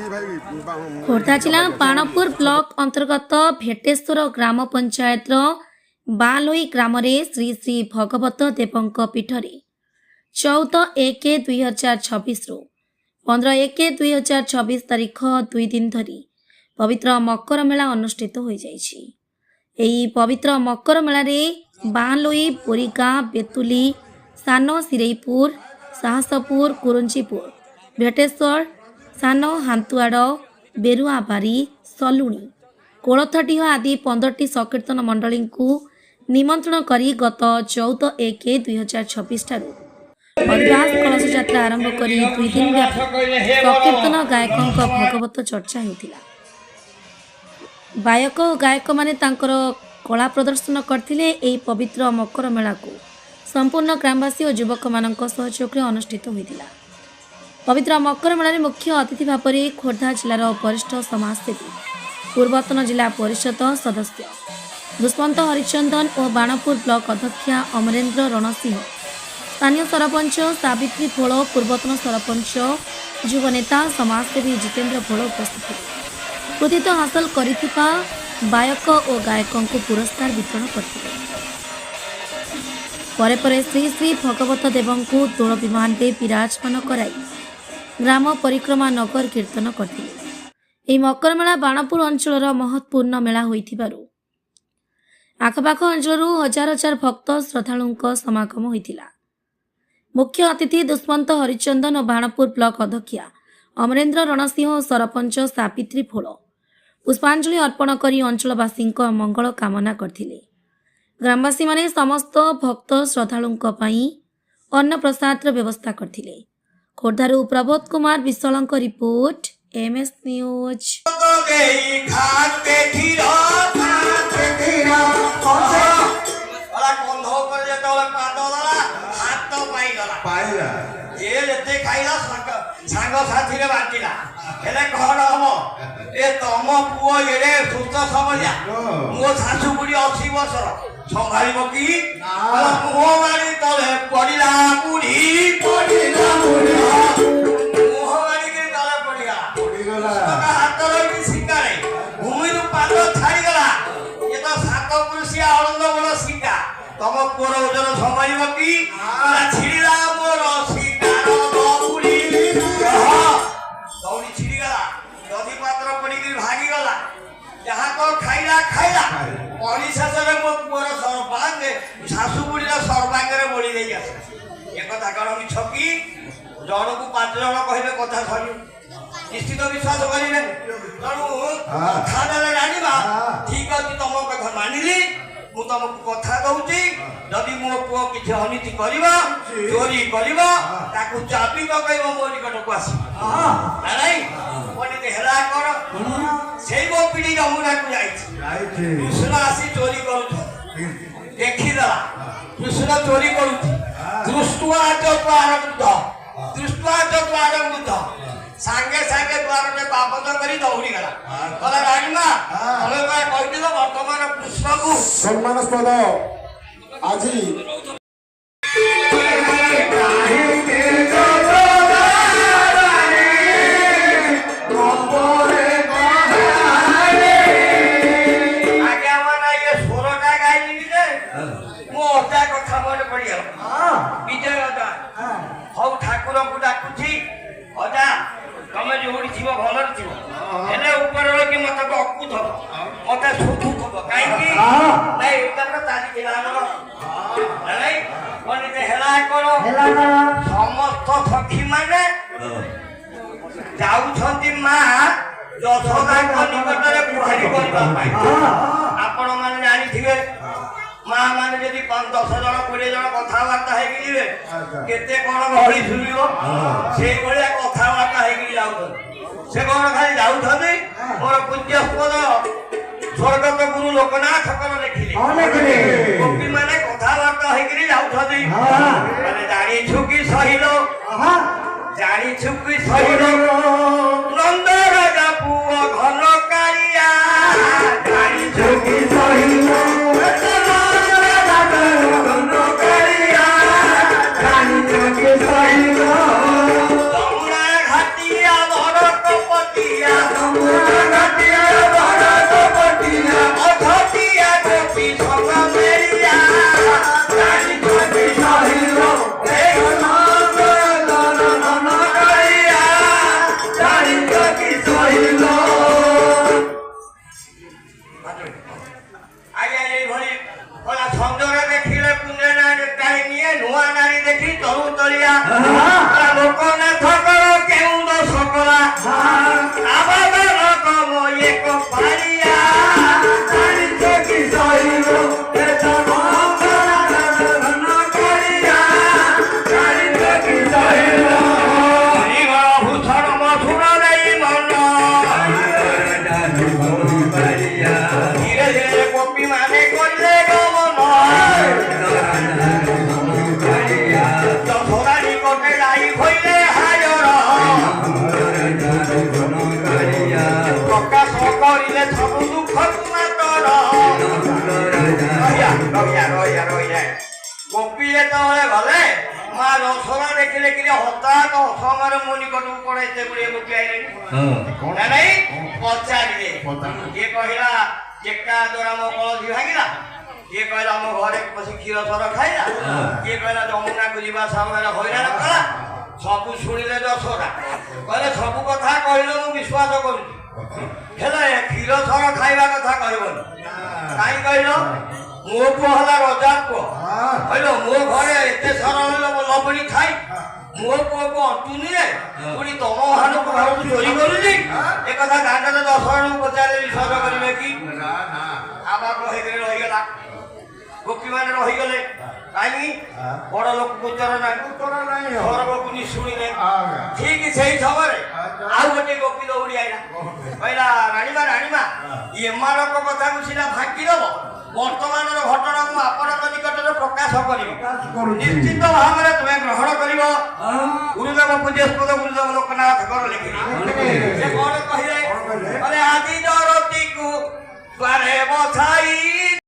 खोर्धा जिला बाणपुर ब्लॉक अंतर्गत भेटेश्वर ग्राम पंचायत बालोई ग्राम श्री श्री भगवत देवଙ୍କ पीठरे 14/1/2026 रु 15/1/2026 तारीख 2 दिन धरी पवित्र मकर मेला अनुष्ठित हो जाइछि। एही पवित्र मकर मेला रे बालोई बोरीगाँ बेतुली सानो सिरेईपुर साहसपुर कुरुंचीपुर भेटेश्वर सानो हांतुआड़ बेरुआबारी सलुणी कोलथडीह आदि 15टी संकीर्तन मंडली को निमंत्रण करी गत 14/1/2026 ठारू अभ्यास कलश यात्रा आरंभ करी 2 दिन व्यापी संकीर्तन गायकों भगवत चर्चा होतिला। गायक और गायक माने तांकर कला प्रदर्शन करथिले। एही पवित्र मकर मेला को संपूर्ण ग्रामवासी और युवक मानक सहयोग अनुष्ठित होइतिला। पवित्र मकर मेला मुख्य अतिथि भाव में खोर्धा जिलार वरिष्ठ समाजसेवी पूर्वतन जिला परिषद सदस्य दुष्मंत हरिचंदन और बाणपुर ब्लॉक अध्यक्षा अमरेन्द्र रणसिंह, स्थानीय सरपंच सावित्री भोल, पूर्वतन सरपंच युव नेता समाजसेवी जितेंद्र भोल उपस्थित थे। कृतित्व हासिल करिथिबा गायक और गायकों को पुरस्कार वितरण करथिले। परे परे श्री श्री भगवत देवଙ୍କୁ तोड़ विमान में विराजमान कराई ग्राम परिक्रमा नगर कीर्तन करथिले। एही मकर मेला बाणपुर अंचल महत्वपूर्ण मेला होइथिबारु आखपाख अंचल हजार हजार भक्त श्रद्धालुओं समागम होइथिला। मुख्य अतिथि दुष्मंत हरिचंदन और बाणपुर ब्लॉक अध्यक्षा अमरेन्द्र रणसिंह और सरपंच सावित्री भोल पुष्पांजलि अर्पण करी अंचलवासी मंगल कामना करथिले। ग्रामवासी माने समस्त भक्त श्रद्धालुओं पई अन्न प्रसाद व्यवस्था करथिले। खोर्धारू प्रबोध कुमार विश्वालଙ୍କ रिपोर्ट एमएस न्यूज। संभाल कि मुहमारी तले पड़ा बुढ़ी मुहमारी के तले पड़ा हाथ लगी शिका नहीं भूमि पाद छाड़गला ये तो सात पुरुषिया आनंद बड़ शिका तुम पुअर ओजन संभाल कि छिड़ा मोर शिकार बुढ़ी दौड़ी छिड़गला नदी पात्र पड़ी भागीगला जहाँ तो खाइला खाइला परिशेषे मो पुअर सर्वांगे शाशु बुढ़ी सर्वांगे बोली दे एक कथा कौन मिछ कि जन को 5 जन कहे कथा सरी निश्चित विश्वास करेंगे तेणु कथा देने जाना ठीक अच्छे तुम कथा मानिली मु तुमको कथा दूसरी जदि मो पुओ किसी अनीति कर चोरी कर चाबी पकड़ मो निकट को आस हेला कर से मो पीढ़ी यमुना को जाइए कृष्ण आसी चोरी कर देखीदेला कृष्ण चोरी कर दृष्टवा चुआर बुद्ध सांगे सांगे द्वार में बापद कर दौड़ी गला कहला राणीमा तुम्हें कही वर्तमान कृष्ण को सम्मानस्पद आज ठाकुर को डाकुची अजा तुम जो जीव भल जीव हेले ऊपर कि मत अकुत मत सुधु कहीं समस्त सखी माने जाऊँ माँ यशोदा निकट गुहारी आपण मैंने जानी माँ मैंने जब 5-10 जन 20 जन कथबार्ता केते कौन गहली शुणव से कथबार्ता से कौन खाली जाऊँ मोर पूज्यस्पद स्वर्गत गुरु लोकनाथ कौन लिखिले गोपी मैंने कथबार्ता जाऊँ जानी छुकी सहिल नंद राजा पुओ घन कालिया जानी छुकी सहिल घाटिया भरत पति କାଳିଆ ଲୋକନାଥ କର କେଉଁ ସକଳା ଆବାଦନ କମ ଏକ ପାଳିଆ ଜାଣିଛ କି ସହିବ ଭୂଷଣ ମଧୁର ନେଇ ମନ ଧୀରେ ଧୀରେ ଗୋପୀ ମାନେ କଲେ ଗମନ ଯଶୋଦା ନିକଟେ ଯାଇ ହୋଇଲେ ହାଜର ପ୍ରକାଶ କରିଲେ ସବୁ ଦୁଃଖ ତୁମାତର ରହିଆ ଗୋପୀ ଯେତେବେଳେ ଗଲେ ମା ଯଶୋଦା ଦେଖିଲେ କି ହଠାତ୍ ଅସମୟରେ ମୋ ନିକଟକୁ କଣ ଏତେ ଗୁଡିଏ ଗୋପୀ ଆଇଲେଣି ନା ନାଇଁ ପଚାରିଲେ କିଏ କହିଲା ଚେକା ଦ୍ୱାରା ମୋ କଳସି ଭାଙ୍ଗିଲା କିଏ କହିଲା ଆମ ଘରେ ବସି କ୍ଷୀର ସର ଖାଇଲା କିଏ କହିଲା ଯମୁନାକୁ ଯିବା ସମୟରେ ହଇରାଣ କଲା ସବୁ ଶୁଣିଲେ ଯଶୋଦା କହିଲେ ସବୁ କଥା କହିଲେ ମୁଁ ବିଶ୍ୱାସ କରୁଛି ହେଲେ କ୍ଷୀର ସର ଖାଇବା କଥା କହିବନି କାହିଁ କହିଲ ମୋ ପୁଅ ହେଲା ରଜା ପୁଅ କହିଲ ମୋ ଘରେ ଏତେ ସର ଲବଣୀ ଖାଇ ମୋ ପୁଅକୁ ଅଣ୍ଟୁନିରେ ପୁଣି ତମ ଭାନକୁ ଭାବୁଛୁ ଚୋରି କରୁଛି ଏ କଥା ଦାଣ୍ଡରେ ଦଶଜଣଙ୍କୁ ପଚାରିଲେ ବିଶ୍ୱାସ କରିବେ କି ଆବାକ ହେଇକରି ରହିଗଲା ଗୋପୀ ମାନେ ରହିଗଲେ କାହିଁକି ବଡ ଲୋକ ଗୋଚର ନାହିଁ ଘରକୁ ଶୁଣିଲେ ଠିକ ସେଇ ସମୟରେ ଆଉ ଗୋଟେ ଗୋପୀ ଦୌଡ଼ି ଆଇଲା କହିଲା ରାଣୀମା ଏମାନଙ୍କ କଥାକୁ ସିନା ଫାଙ୍କି ଦବ ବର୍ତ୍ତମାନର ଘଟଣାକୁ ଆପଣଙ୍କ ନିକଟରେ ପ୍ରକାଶ କରିବ ନିଶ୍ଚିତ ଭାବରେ ତୁମେ ଗ୍ରହଣ କରିବ ଗୁରୁଦେବ ପୂଜ୍ୟସ୍ପଦ ଗୁରୁଦେବ ଲୋକନାଥଙ୍କର ଲେଖିଲେ ସେ କଣ କହିଲେ ଆଜି ଜରତିକୁ ଦ୍ୱାରେ ବସାଇ